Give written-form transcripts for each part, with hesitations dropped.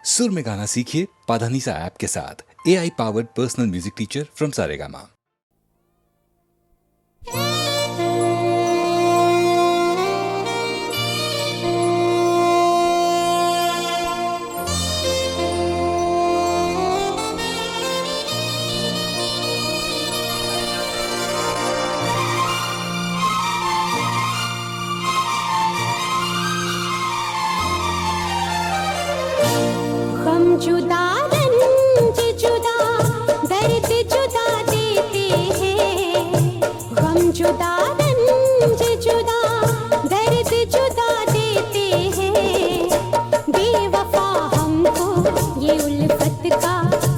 सुर में गाना सीखिए पाधानीसा ऐप के साथ। AI powered personal music teacher from Saregama. हम जुदा रंज जुदा दर्द जुदा देते हैं। हम जुदा रंज जुदा दर्द जुदा देते हैं। बेवफा हमको ये उल्फत का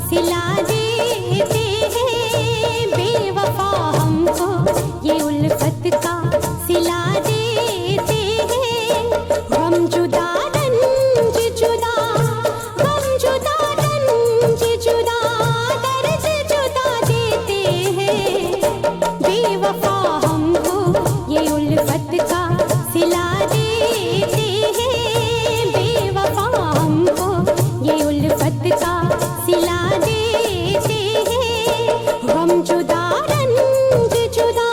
सिला देते हैं। बेवफा हमको ये उल्फत का सिला देते हैं। हम जुदा रंज जुदा बेवफा हमको ये उल्फत का सिला देते हैं। बेवफा हमको ये उल्फत का सिला देते हैं। हम जुदा रंज जुदा।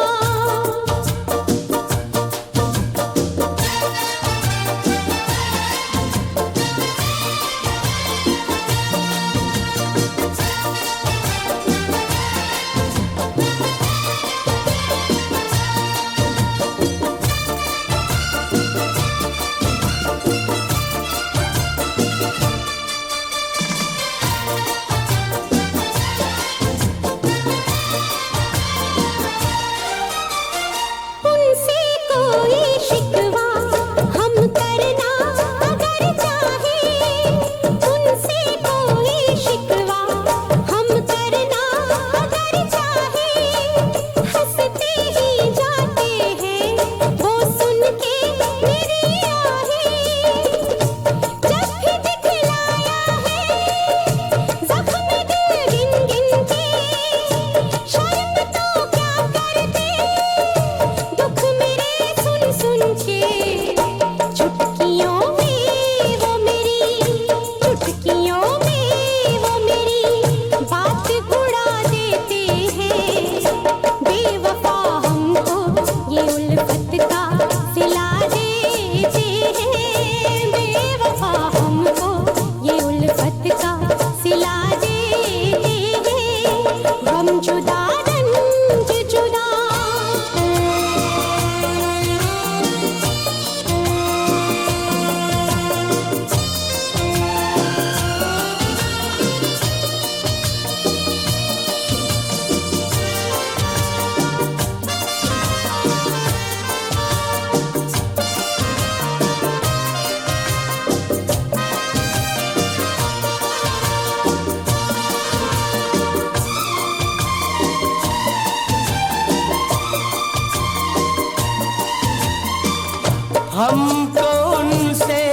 हमको उनसे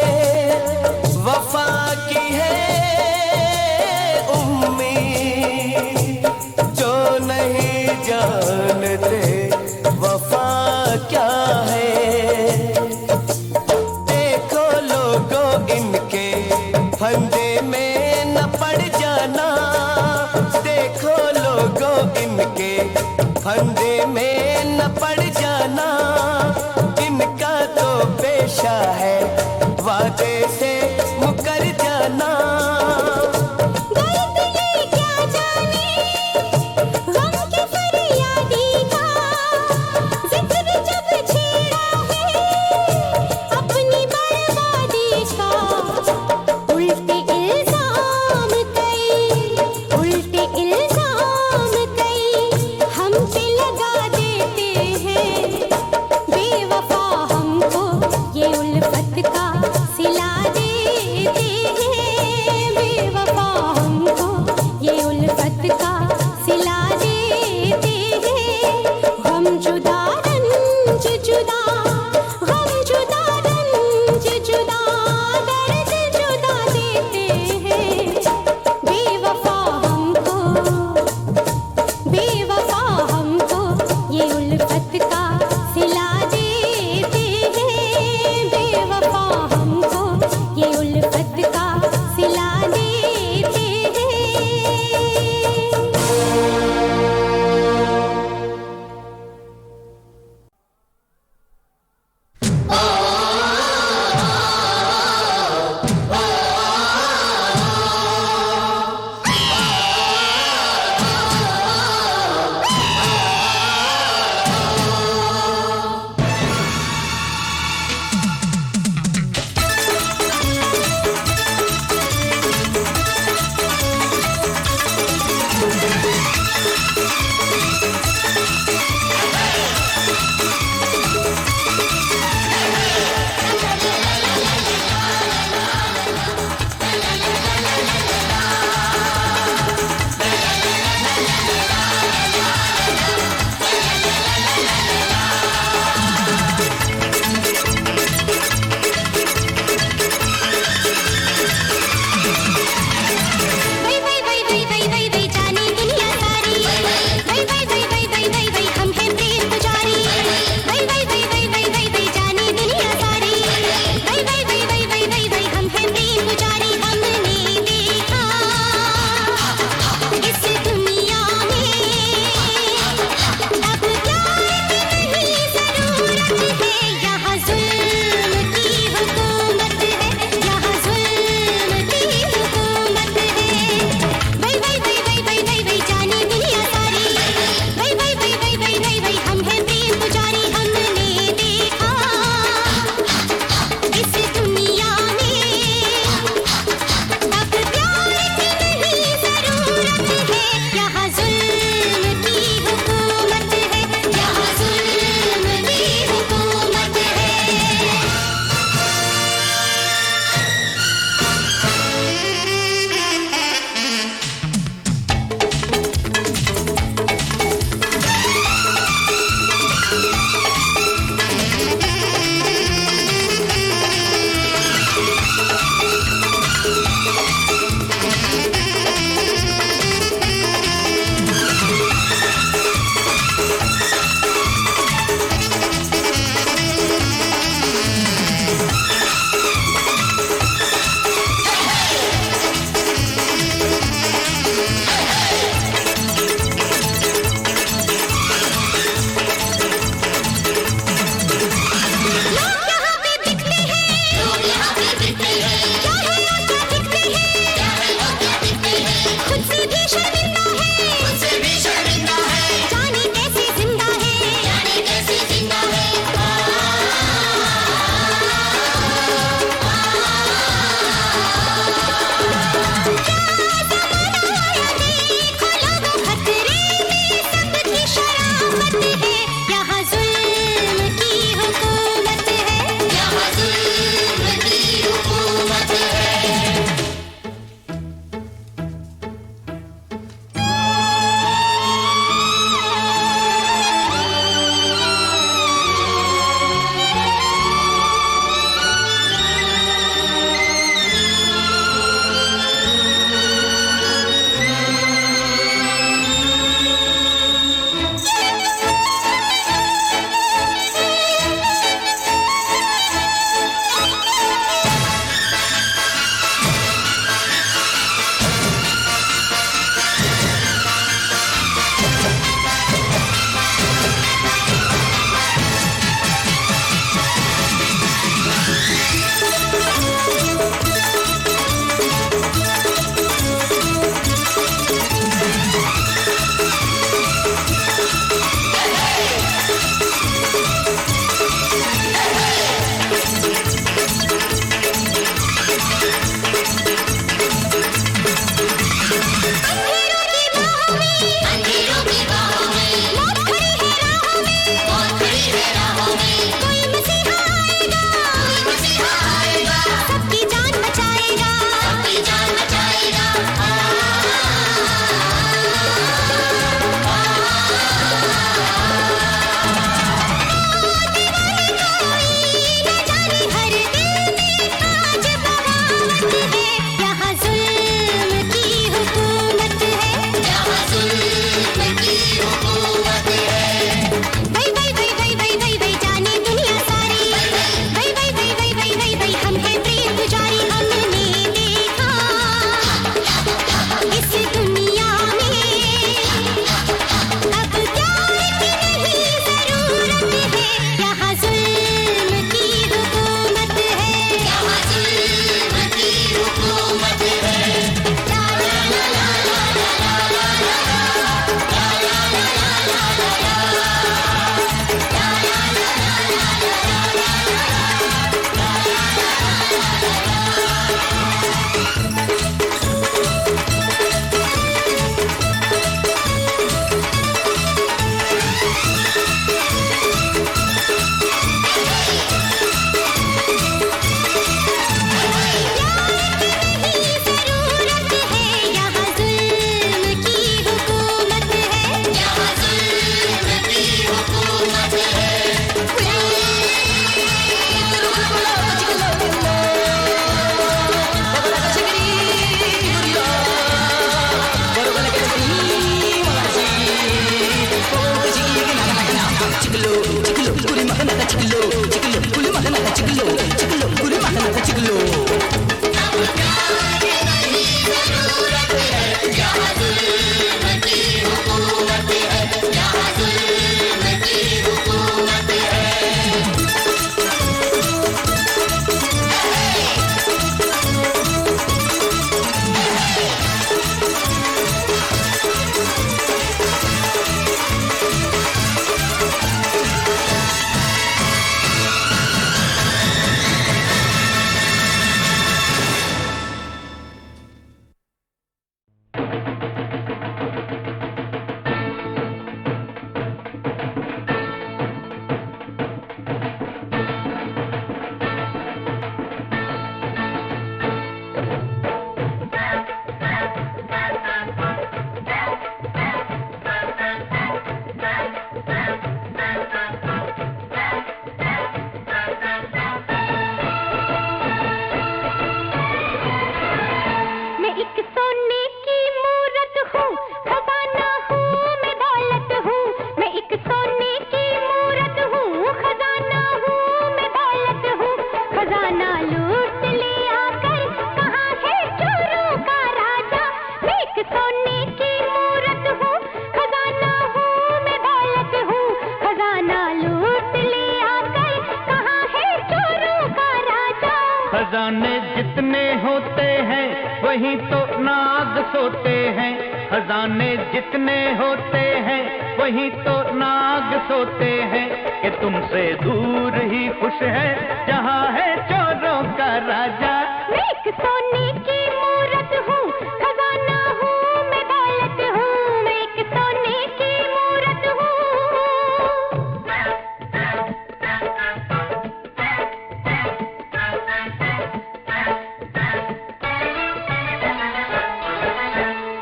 वफा की है उम्मीद, जो नहीं जानते वफा क्या है। देखो लोगों इनके फंदे में न पड़ जाना। देखो लोगों इनके फंदे में न पड़ जाना। इनका तो पेशा है वादे से मुकर जाना। दर्द ये क्या जाने गम की फरियादी का, जिक्र जब छेड़ा है अपनी बर्बादी का। उल्टे इल्जाम कई हम पे लगा देते हैं। बेवफा हमको ये उल्फत का सिला वहीं तो नाग सोते हैं, खजाने जितने होते हैं वहीं तो नाग सोते हैं, कि तुमसे दूर ही खुश है जहाँ है चोरों का राजा। मैं एक सोने की मूरत हूँ, खजाना हूँ, मैं दौलत हूँ, मैं एक सोने की मूरत हूँ।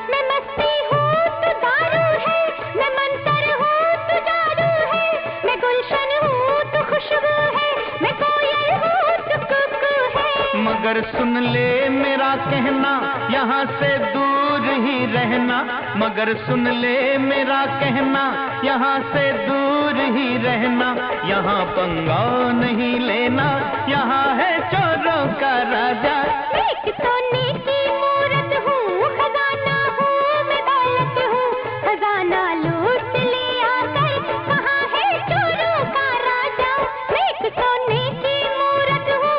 मैं मस्ती हूँ तो दारू है, मैं मंतर हूँ तो जादू है, मैं गुलशन हूँ तो खुशबू है, मैं कोयल हूँ तो कुकू है। मगर सुन ले मेरा कहना, यहाँ से दूर ही रहना, मगर सुन ले मेरा कहना, यहाँ से दूर ही रहना, यहाँ पंगा नहीं लेना, यहाँ है चोरों का राजा। मैं एक सोने की मूरत हूँ, खजाना हूँ, मैं दौलत हूँ, खजाना लूट ले आकर, कहाँ है चोरों का राजा। मैं एक सोने की मूरत हूँ।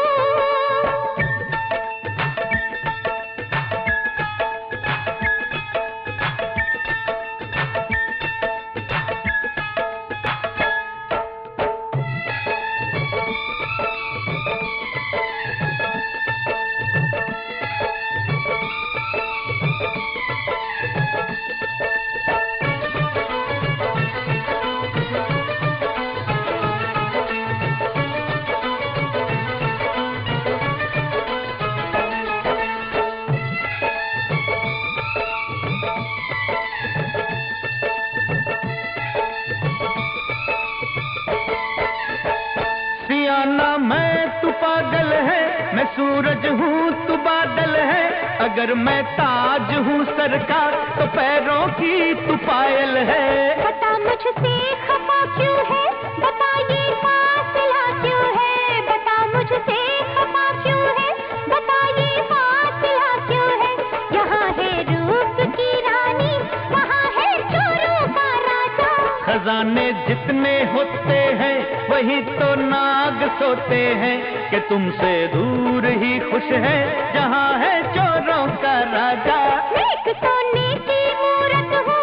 सियाना मैं तू पागल है, मैं सूरज हूँ तू बादल है, अगर मैं ताज हूँ सर का तो पैरों की तू पायल है। बता मुझसे खफा क्यों है, बता ये फासला क्यों है, बता मुझसे खफा क्यों है, बता ये फासला क्यों है। यहाँ है रूप की रानी, वहाँ है चोरों का राजा। खजाने जितने होते हैं वही तो नाग सोते हैं, कि तुमसे दूर ही खुश है जहाँ है चोरों का राजा। मैं एक सोने की मूरत हूँ।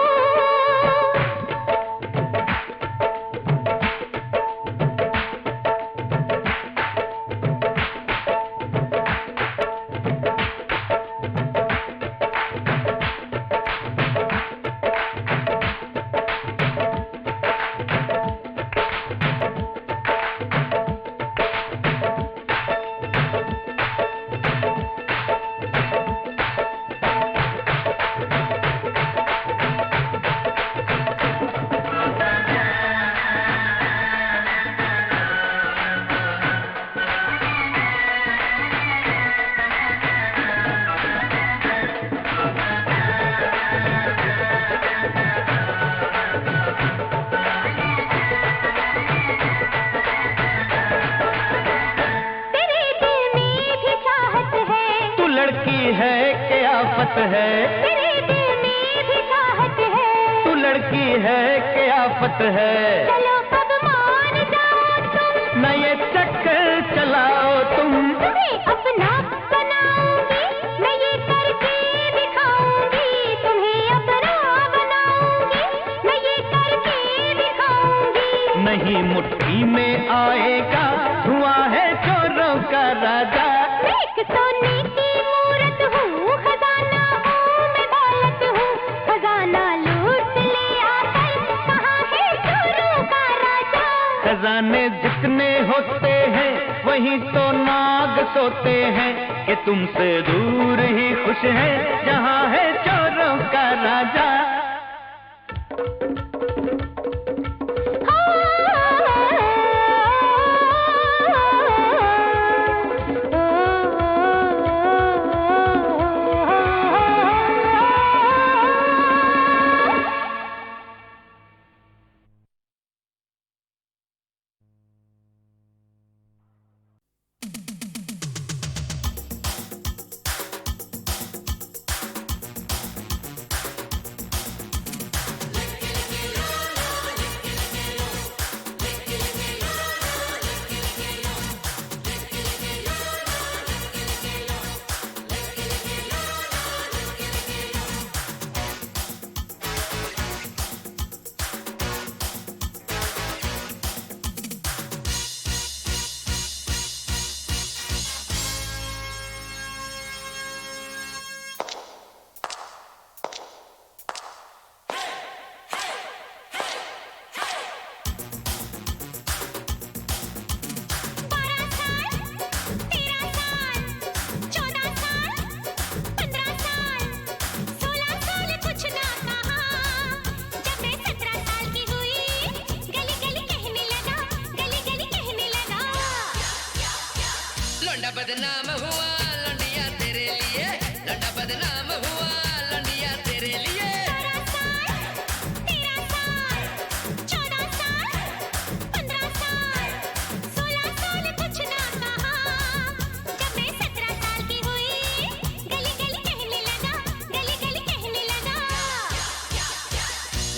तेरे दिल में भी चाहत है, तू लड़की है कि आफत है, तेरे दिल में भी चाहत है। तू लड़की है कि आफत है, चलो अब मान जाओ तुम, न ये चक्कर चलाओ तुम। तुम्हें अपना बनाऊंगी, मैं ये करके दिखाऊंगी। तुम्हें अपना बनाऊंगी, मैं ये करके दिखाऊंगी। नहीं मुट्ठी में आएगा, धुआं है चोरों का राजा। मैं एक सोने की मूरत हूँ, खजाना हूँ, मैं दौलत हूँ, खजाना लूट ले आकर, कहाँ है चोरों का राजा। खजाने जितने होते हैं वहीं तो नाग सोते हैं, कि तुमसे दूर ही खुश है जहाँ है चोरों का राजा।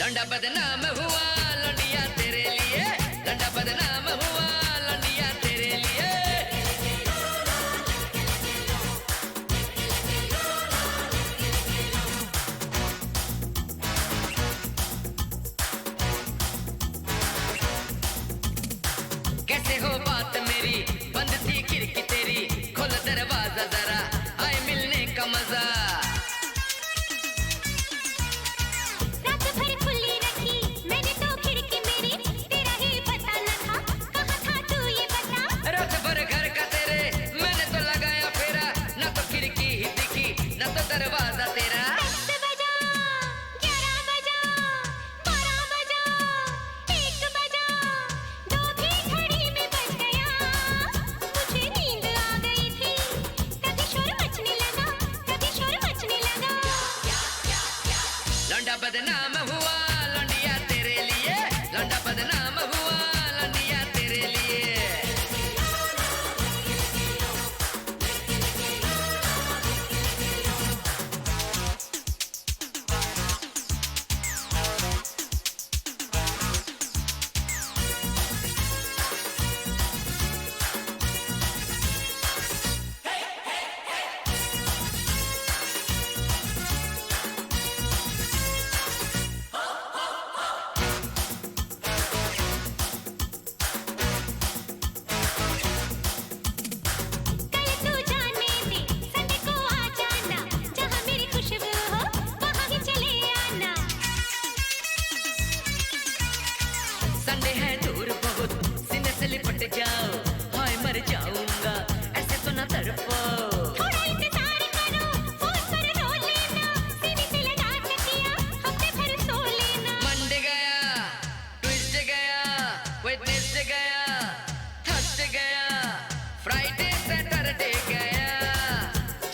लौंडा बदनाम हुआ लौंडिया तेरे लिए, लौंडा बदनाम हुआ लौंडिया तेरे लिए। कैसे हो बात मेरी, बंद थी खिड़की तेरी, खोल दरवाजा जरा, आए मिलने का मजा। रात भर खुली रखी मैंने तो खिड़की मेरी, तेरा ही पता न था, कहाँ था तू ये बता। रात भर घर का तेरे मैंने तो लगाया फेरा, न तो खिड़की ही दिखी न तो दरवाजा तेरा। 10 बजा, 11 बजा, 12 बजा, 1 बजा, 2 भी घड़ी में बज गया। मुझे नींद आ गई थी, तभी शोर मचने लगा, तभी शोर मचने लगा। लौंडा बदनाम हुआ लौंडिया तेरे लिए, लौंडा बदनाम हुआ लौंडिया तेरे लिए। कल तू जाने दे, संडे को आ जाना, जहाँ मेरी खुशबू हो वहाँ ही चले आना। संडे है दूर बहुत, सीने से लिपट जाओ, हाय मर जाऊंगा ऐसे तो न तड़पो। थोड़ा इंतजार करो, फोन पर रो लेना, सीने से लगा के किया, हफ्ते भर सो लेना। मंडे गया, ट्यूसडे गया, वेडनेसडे गया, थर्सडे गया, फ्राइडे सैटरडे गया।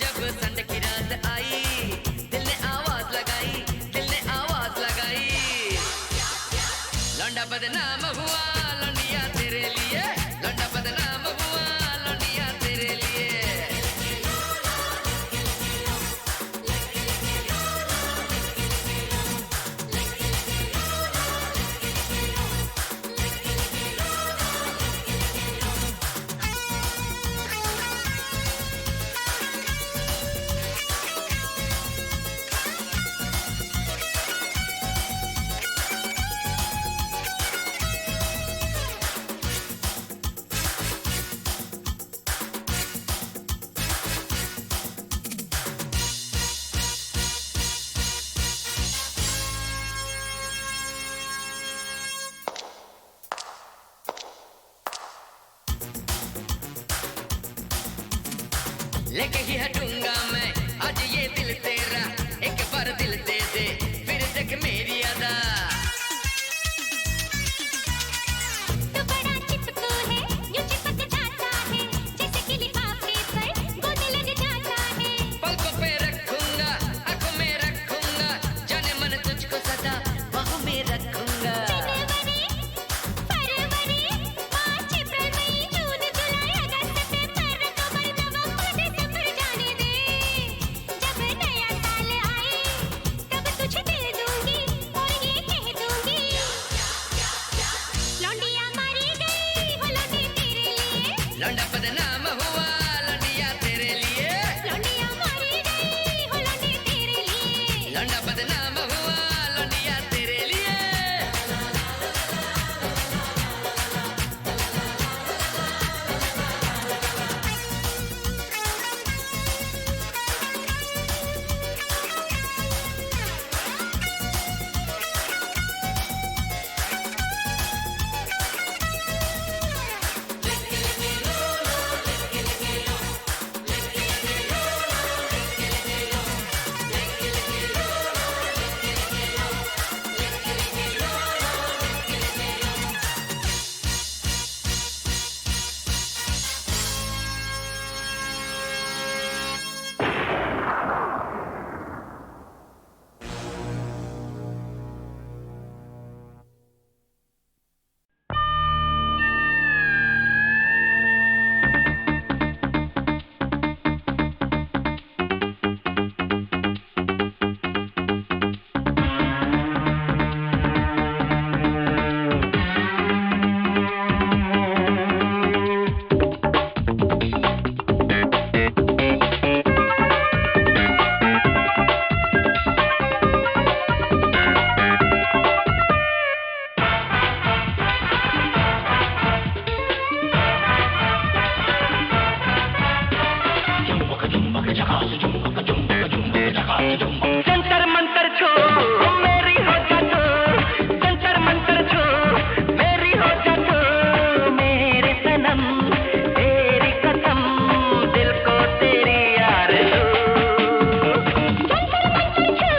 जब संडे की रात आई, दिल ने आवाज लगाई, दिल ने आवाज लगाई। लौंडा बदनाम हुआ लौंडिया तेरे लिए, लौंडा बदनाम हुआ लौंडिया तेरे लिए। लेके ही हटूंगा मैं आज ये दिल तेरा, एक बार दिल दे दे फिर देख मेरी अदा। तू बड़ा चिपकू है, यूं चिपक जाता है, जैसे कि लिफाफे पर गोद लग जाता है। पलकों पे रखूंगा, आंखों में रखूंगा, जाने मन तुझको सदा बाहों में रखूंगा। जनवरी, फरवरी, मार्च, अप्रैल, मई, जून, जुलाई, अगस्त, सितंबर, अक्टूबर, नवंबर, दिसंबर जाने दे। जब नया साल आए तब तुझे दिल दूंगी और ये कह दूंगी, लौंडिया मारी गई हो लौंडे तेरे लिए, लौंडा बदनाम हुआ लौंडिया तेरे लिए, लौंडिया मारी गई हो लौंडे तेरे लिए। लौंडा बदनाम हुआ लौंडिया तेरे लिए। जंतर मंतर छो मेरी हो जा तू, जंतर मंतर छो मेरी हो जा तू, मेरे सनम तेरी कसम दिल को तेरी आरज़ू। जंतर मंतर छो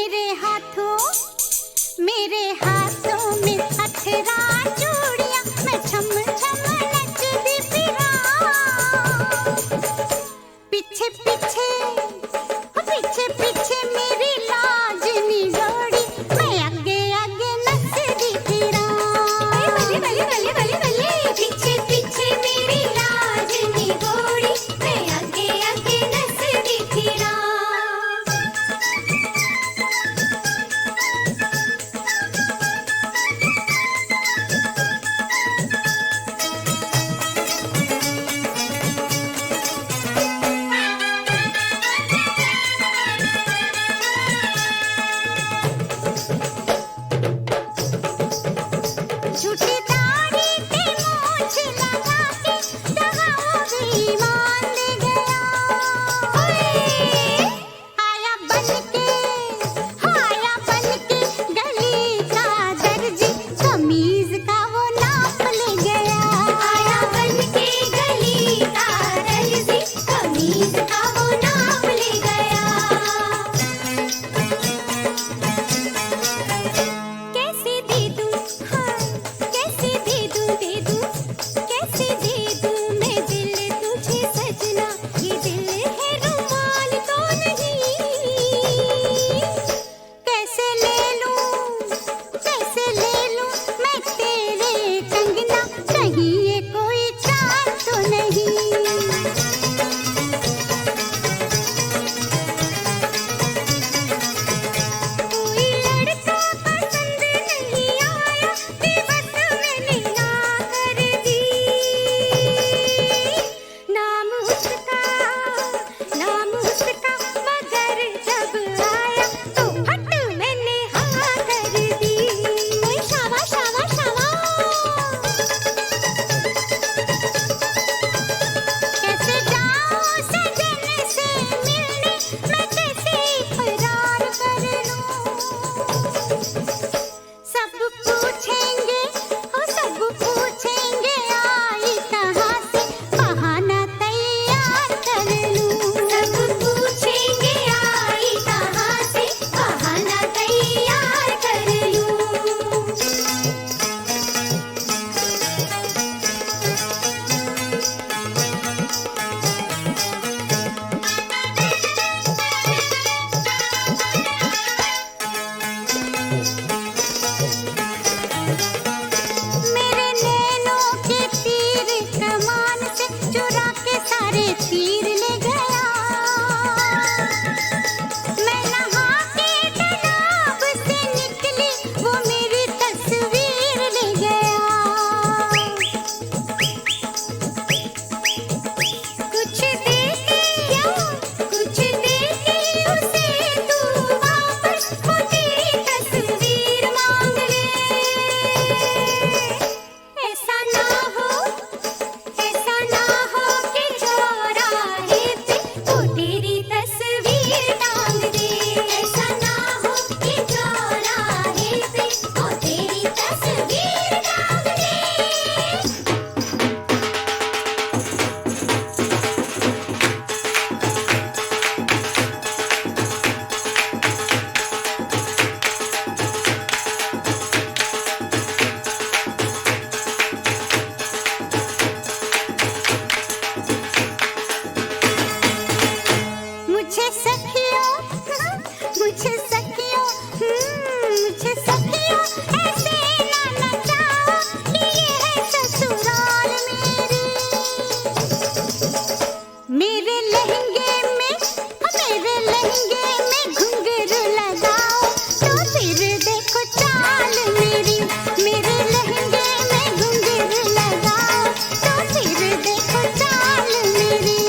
मेरे हाथों में हथरा चूड़ियां, मैं छम छम नचती फिरा। पीछे पीछे पीछे पीछे मेरी लाजनी जोड़ी, मैं आगे आगे नचती फिरा। बल्ले बल्ले बल्ले बल्ले बल्ले, पीछे पीछे मेरी लाजनी जोड़ी, मैं आगे आगे नचती फिरा। झूठी दाढ़ी पे मूंछ लगा के जहाँ भी मान ले गया। आया बनके गली का दर्जी, कमीज का वो नाप ले गया। आया बनके गली का दर्जी, कमीज का वो नाप ले गया। कैसे दे दूं, हाँ कैसे दे दूं, कैसे दे दूं मैं दिल तुझे सजना, ये दिल है रुमाल तो नहीं। कैसे ले लूं मैं तेरे कंगना, कहीं ये कोई चाल तो नहीं। कोई लड़का पसंद नहीं आया, बेबस मैंने ना कर दी। नाम उसका मगर जब आया तो फट मैंने हाँ कर दी। ओए शावा शावा शावा, कैसे जाऊं सजन से मिलने, मैं कैसे इकरार कर लूं। सब पूछेंगे आई कहाँ से, बहाना तैयार कर लूं। सब पूछेंगे आई कहाँ से, बहाना तैयार कर लूं। मेरे नैनों के तीर कमान से चुरा के सारे तीर ले गया। मैं नहा के तालाब से निकली, वो मेरी तस्वीर ले गया। कुछ दे के उसे तू वापस, वो तेरी तस्वीर मांग ले। ऐसा ना हो कि चौराहे पे वो तेरी तस्वीर टांग दे। ऐसा ना हो कि चौराहे पे वो तेरी तस्वीर टांग दे। मुझे सखियों ऐसे ना नचाओ कि ये है ससुराल मेरे लहंगे में घुंघरू लगाओ तो फिर देखो चाल मेरी। मेरे लहंगे में घुंघरू लगाओ तो फिर देखो चाल मेरी।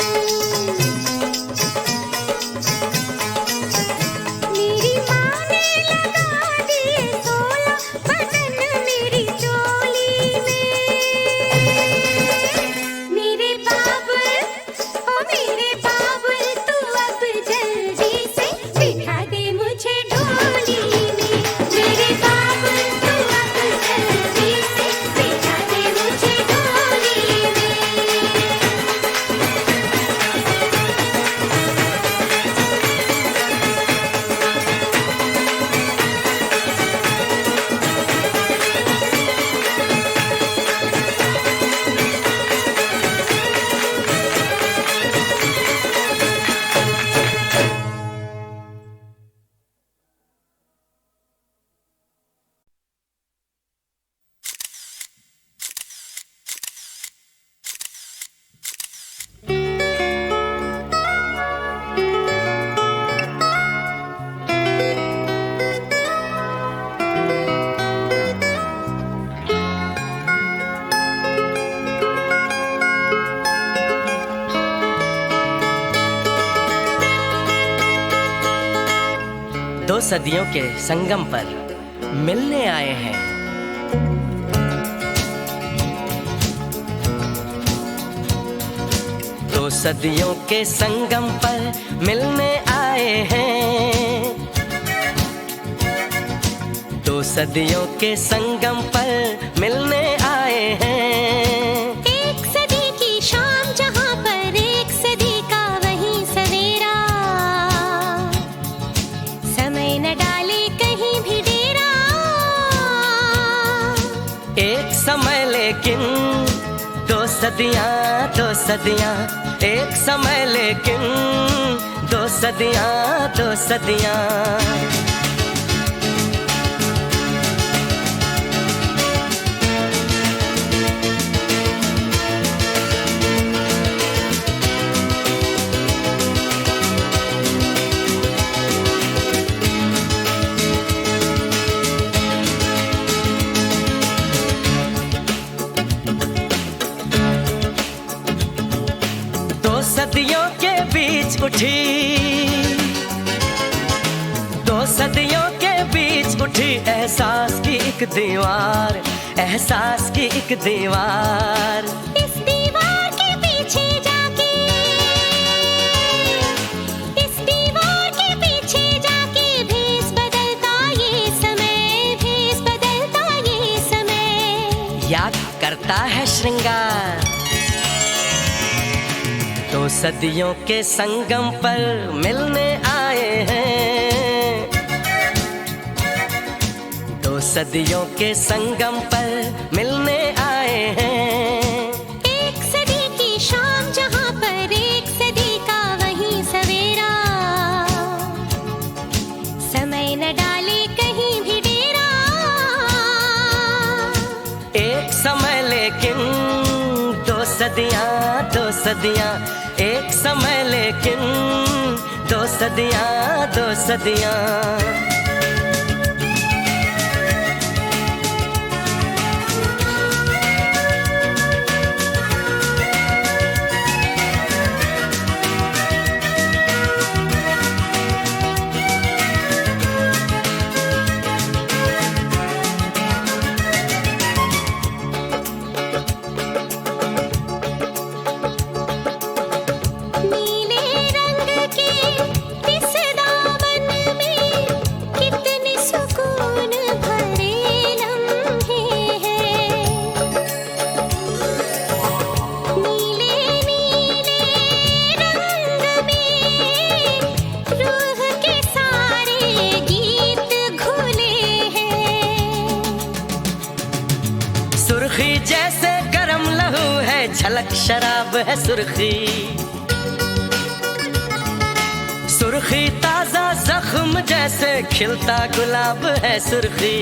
दो सदियों के संगम पर मिलने आए हैं। दो सदियों के संगम पर मिलने आए हैं। दो सदियों के संगम पर मिलने आए हैं। एक सदी की शाम जहां पर एक सदी का वही सवेरा, समय न डाले कहीं भी डेरा। एक समय लेकिन दो सदियां, दो सदियां, एक समय लेकिन दो सदियां, दो सदियां। सदियों के बीच उठी, दो सदियों के बीच उठी एहसास की एक दीवार, एहसास की एक दीवार। इस दीवार के पीछे जाके, इस दीवार के पीछे जाके भेस बदलता ये समय, भेस बदलता ये समय। याद करता है श्रृंगार। दो सदियों के संगम पर मिलने आए हैं। दो सदियों के संगम पर मिलने आए हैं। एक सदी की शाम जहां पर एक सदी का वही सवेरा, समय न डाले कहीं भी डेरा। एक समय लेकिन दो सदियां, दो सदियां, एक समय लेकिन दो सदियां, दो सदियां। सुर्खी जैसे गरम लहू है, झलक शराब है सुर्खी। सुर्खी ताजा जख्म जैसे खिलता गुलाब है सुर्खी।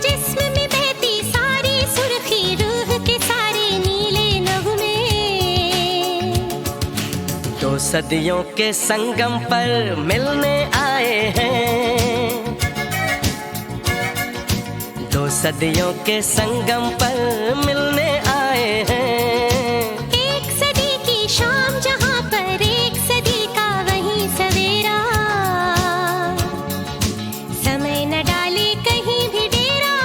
जिस्म में बहती सारी सुर्खी, रूह के सारे नीले नगमे। दो सदियों के संगम पर मिलने आए हैं। दो सदियों के संगम पर मिलने आए हैं। एक सदी की शाम जहां पर एक सदी का वही सवेरा, समय न डाले कहीं भी डेरा।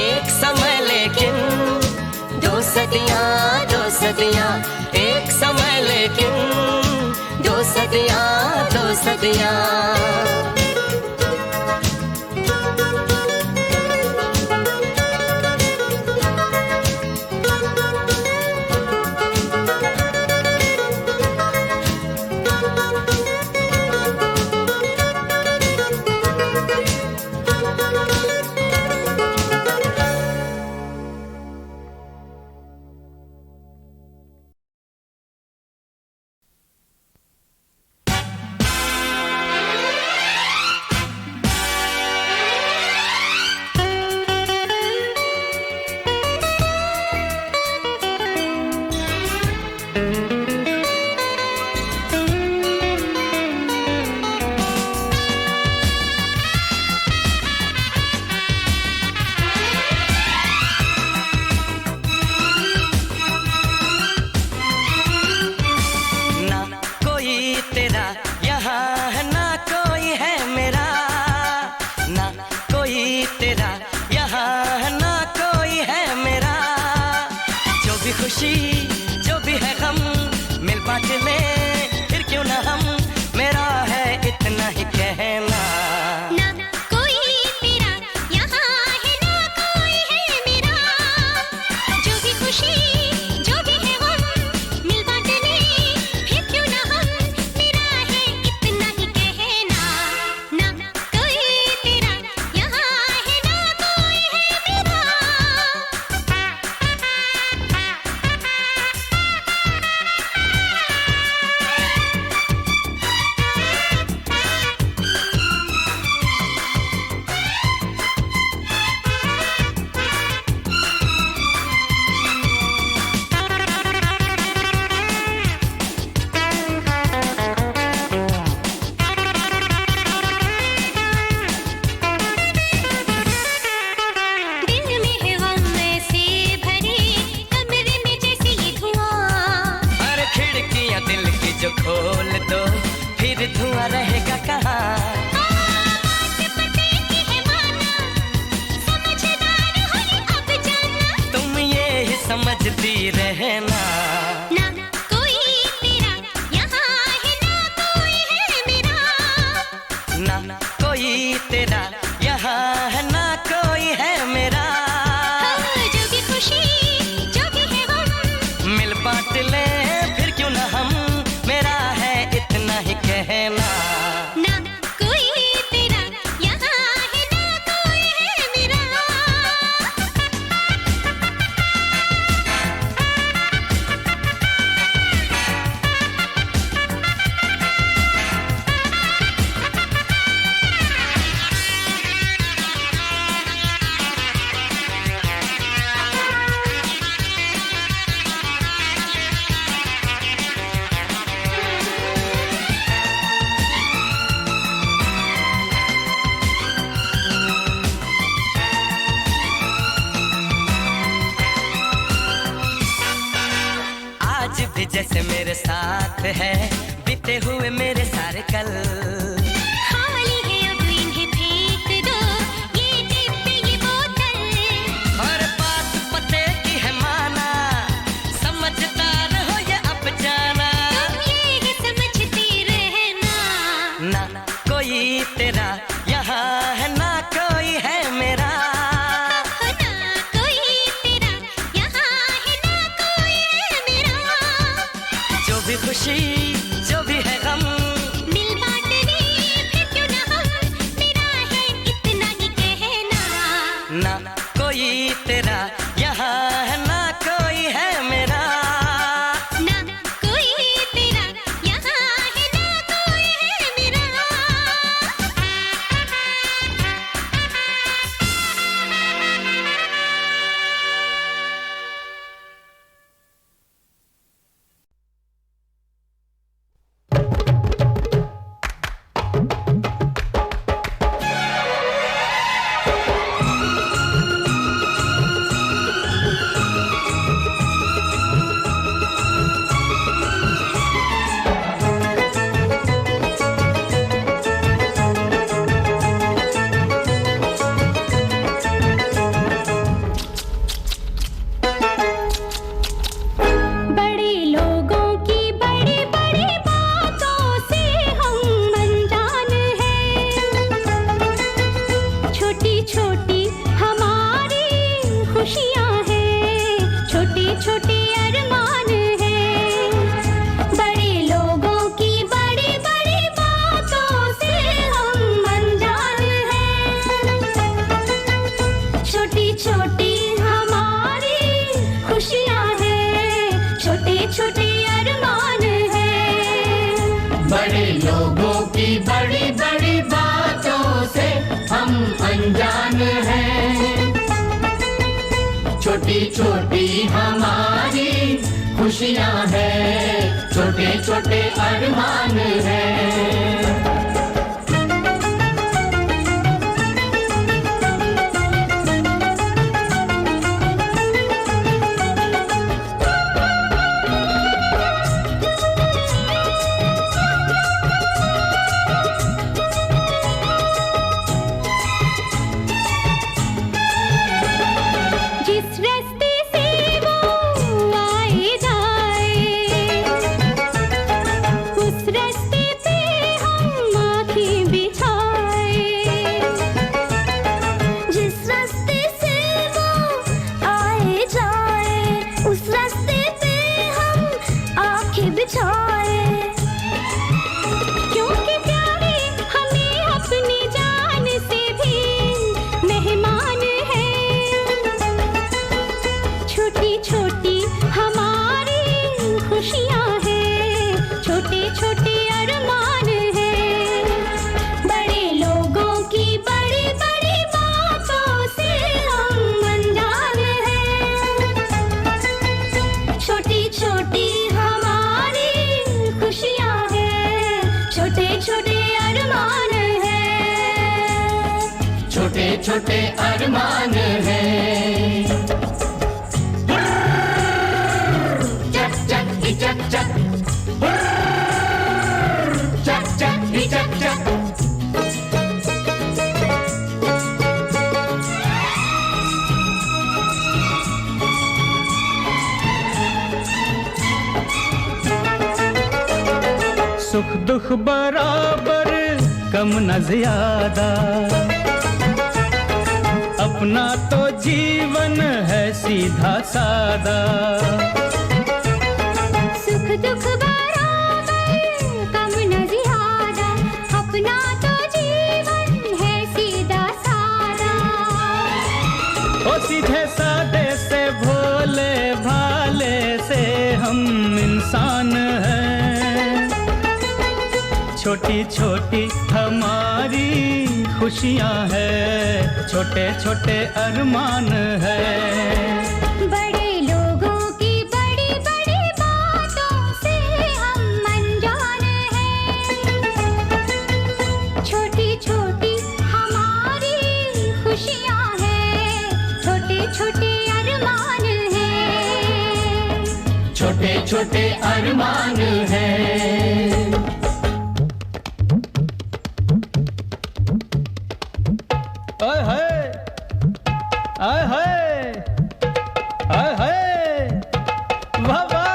एक समय लेकिन दो सदियां, दो सदियां, एक समय लेकिन दो सदियां, दो सदियां। भी खुशी जो भी है गम मिल बांट ले फिर क्यों ना हम, मेरा है इतना ही कहना। ना कोई तेरा यहाँ है ना कोई है मेरा, जो भी खुशी जो भी है गम मिल बांट ले फिर क्यों ना हम, मेरा है इतना ही कहना। ना कोई तेरा यहाँ है ना कोई है मेरा। दिल में है गम ऐसे भरे कमरे में जैसे ये धुआं, अरे खिड़कियां दिल की जो खोल दो फिर धुआं रहेगा कहाँ। आवाज़ पते की है माना, समझदार हो ये अब जाना। तुम ये ही समझती रहना। ना कोई तेरा यहाँ है ना कोई है मेरा। ना कोई तेरा यहाँ है ना कोई है मेरा, जो भी खुशी जो भी है गम मिल बांट ले फिर क्यों ना हम, मेरा है इतना ही कहना। ना कोई तेरा यहाँ है ना कोई है मेरा। आज भी जैसे मेरे साथ है बीते हुए मेरे सारे कल, खाली है अब इन्हें फेंक दो ये डिब्बे ये बोतल। और बात पते की है माना, समझदार हो ये अब जाना। तुम ये ही समझते रहना। ना कोई तेरा यहाँ है ना कोई है मेरा, ना कोई तेरा यहाँ है ना कोई है मेरा। जो भी खुशी जो भी है गम मिल बांटने फिर क्यों ना हम, मेरा है इतना ही कहना। ना कोई तेरा यहाँ है ना कोई है मेरा। ना कोई तेरा यहाँ है ना कोई है मेरा। बड़े लोगों की बड़ी बड़ी बातों से हम अनजान हैं, छोटी छोटी हमारी खुशियाँ हैं, छोटे छोटे अरमान हैं। बड़े लोगों की बड़ी बड़ी बातों से हम अनजान हैं, छोटी छोटी हमारी खुशियाँ हैं, छोटे छोटे अरमान हैं। बड़े लोगों की बड़ी बड़ी बातों से हम अनजान हैं, छोटी छोटी हमारी खुशियाँ हैं, छोटे छोटे अरमान हैं। जिस रास्ते से वो छोटी छोटी हमारी खुशियाँ हैं, छोटे छोटे अरमान हैं, बड़े लोगों की बड़ी बड़ी बातों से हम अनजान हैं। छोटी छोटी हमारी खुशियाँ हैं, छोटे छोटे अरमान हैं, छोटे छोटे अरमान हैं। चक चक ही चक चक, चक चक ही चक चक। सुख दुख बराबर, कम न ज्यादा, अपना तो जीवन है सीधा सादा। सुख दुख बराबर, कम न ज्यादा, अपना तो जीवन है सीधा सादा। ओ सीधे सादे से भोले भाले से हम इंसान हैं। छोटी छोटी हमारी खुशियाँ हैं, छोटे छोटे अरमान हैं, बड़े लोगों की बड़ी बड़ी बातों से हम अनजान हैं। छोटी छोटी हमारी खुशियाँ हैं, छोटे छोटे अरमान हैं, छोटे छोटे अरमान हैं। आय हाय, आय हाय, आय हाय, वाह वाह।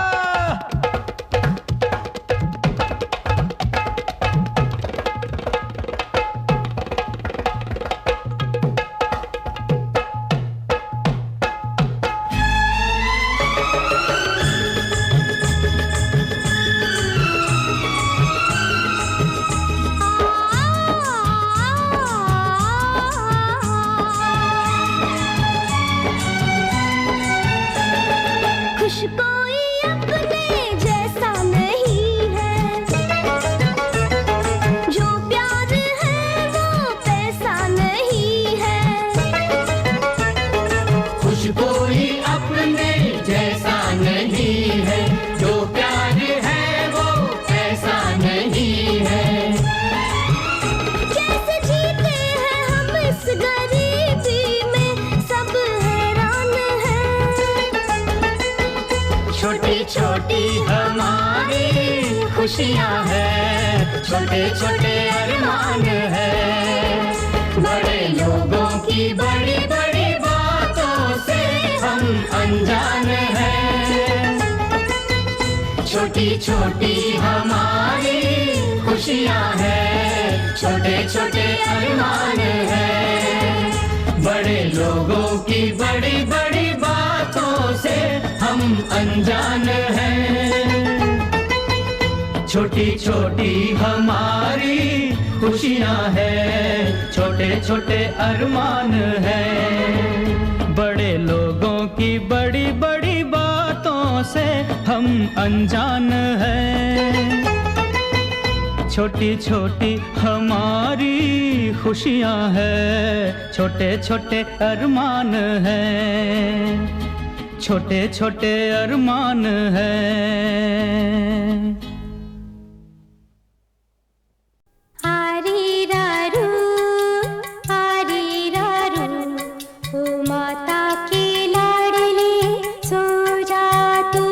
खुश कोई अपने जैसा नहीं है, जो प्यार है वो पैसा नहीं है। खुश कोई अपने जैसा नहीं है, जो प्यार है वो पैसा नहीं है। कैसे जीते हैं हम इस गरीबी में, सब हैरान हैं। छोटी छोटी हमारी खुशियाँ हैं, छोटे छोटे अरमान हैं, बड़े लोगों की बड़ी बड़ी बातों से हम अनजान हैं। छोटी छोटी हमारी खुशियाँ हैं, छोटे छोटे अरमान हैं, बड़े लोगों की बड़ी बड़ी बातों से हम अनजान हैं। छोटी छोटी हमारी खुशियाँ हैं, छोटे छोटे अरमान हैं, बड़े लोगों की बड़ी बड़ी बातों से हम अनजान हैं। छोटी छोटी हमारी खुशियाँ हैं, छोटे छोटे अरमान हैं, छोटे छोटे अरमान हैं। आरी रारू, ओ माता के लाडले सो जा तू।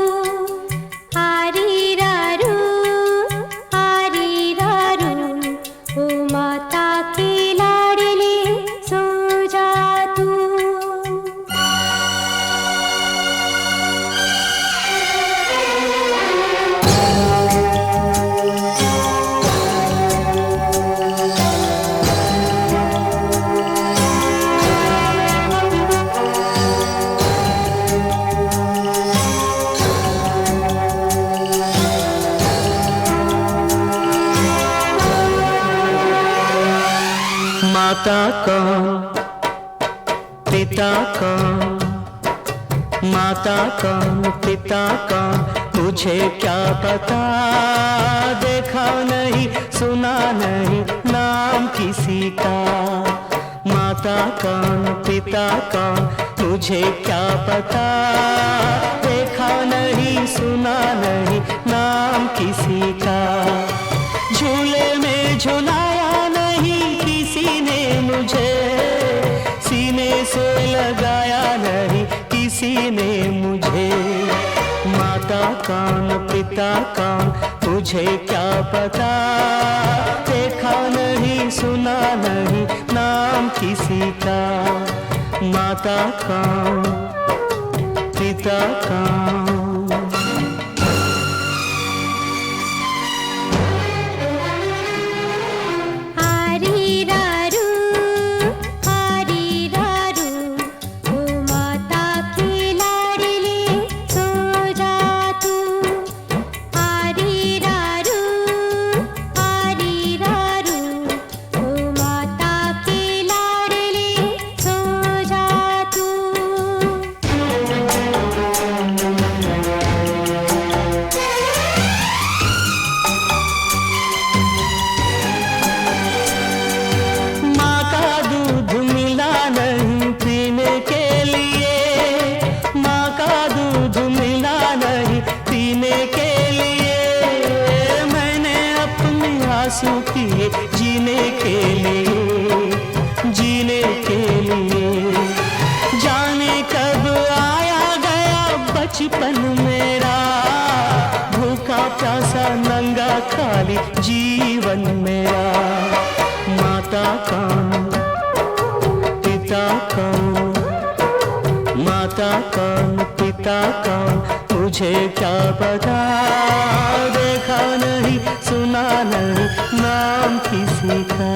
आरी रारू, ओ माता के लाडले सो जा तू। माता कौन, पिता कौन, माता कौन पिता कौन मुझे क्या पता, देखा नहीं सुना नहीं नाम किसी का। माता कौन पिता कौन मुझे क्या पता, देखा नहीं सुना नहीं नाम किसी का। झूले में झुलाया नहीं किसी ने मुझे, सीने से लगाया नहीं किसी ने मुझे। माता कौन पिता कौन मुझे क्या पता, देखा नहीं सुना नहीं नाम किसी का। माता कौन पिता कौन। किए जीने के लिए, जीने के लिए। जाने कब आया गया बचपन मेरा, भूखा प्यासा नंगा खाली जीवन मेरा। माता कौन पिता कौन, माता कौन पिता कौन मुझे क्या पता। देखा नहीं सुना नहीं नाम किसी का।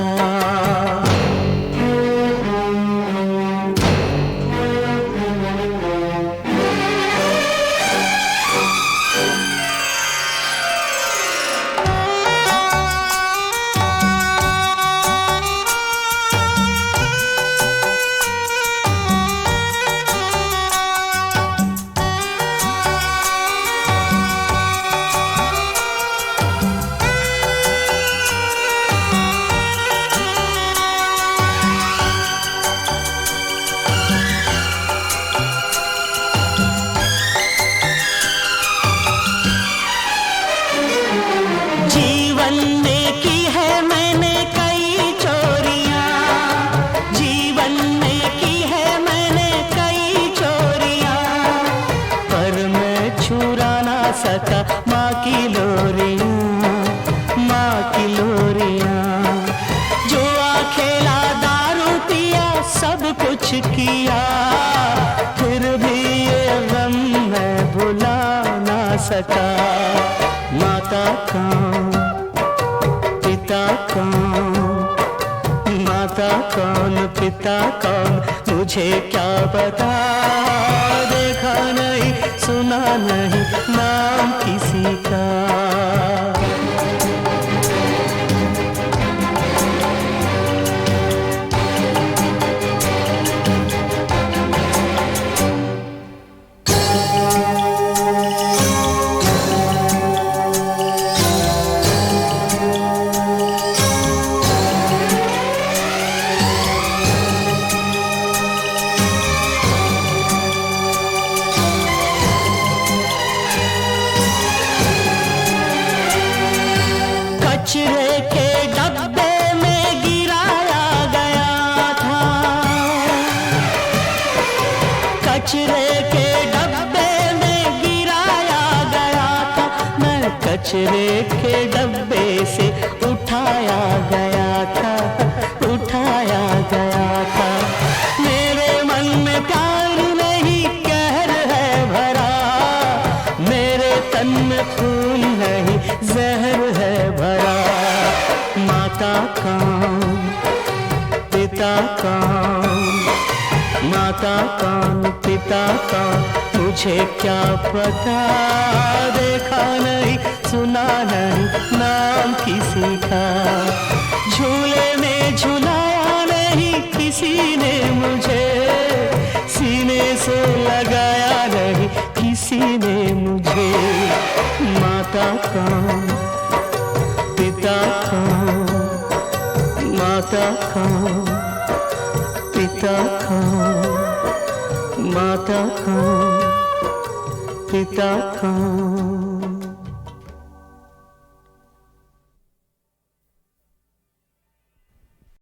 माँ की लोरियाँ, माँ की लोरियाँ। जुआ खेला दारू पिया सब कुछ किया, फिर भी ये गम मैं भुला ना सका। माता कौन पिता कौन, माता कौन पिता कौन मुझे क्या पता। देखा नहीं सुना नहीं नाम किसी का। कचरे के डब्बे में गिराया गया था, कचरे के डब्बे में गिराया गया था। मैं कचरे के डब्बे से उठाया गया था, उठाया गया था। मेरे मन में प्यार नहीं कहर है भरा, मेरे तन में खून नहीं जहर है भरा। माता कौन पिता कौन, माता कौन पिता कौन मुझे क्या पता। देखा नहीं सुना नहीं नाम किसी का। झूले में झुलाया नहीं किसी ने मुझे, सीने सीने से लगाया नहीं किसी ने मुझे। माता कौन, पिता कौन, माता कौन, पिता कौन, माता कौन, पिता कौन।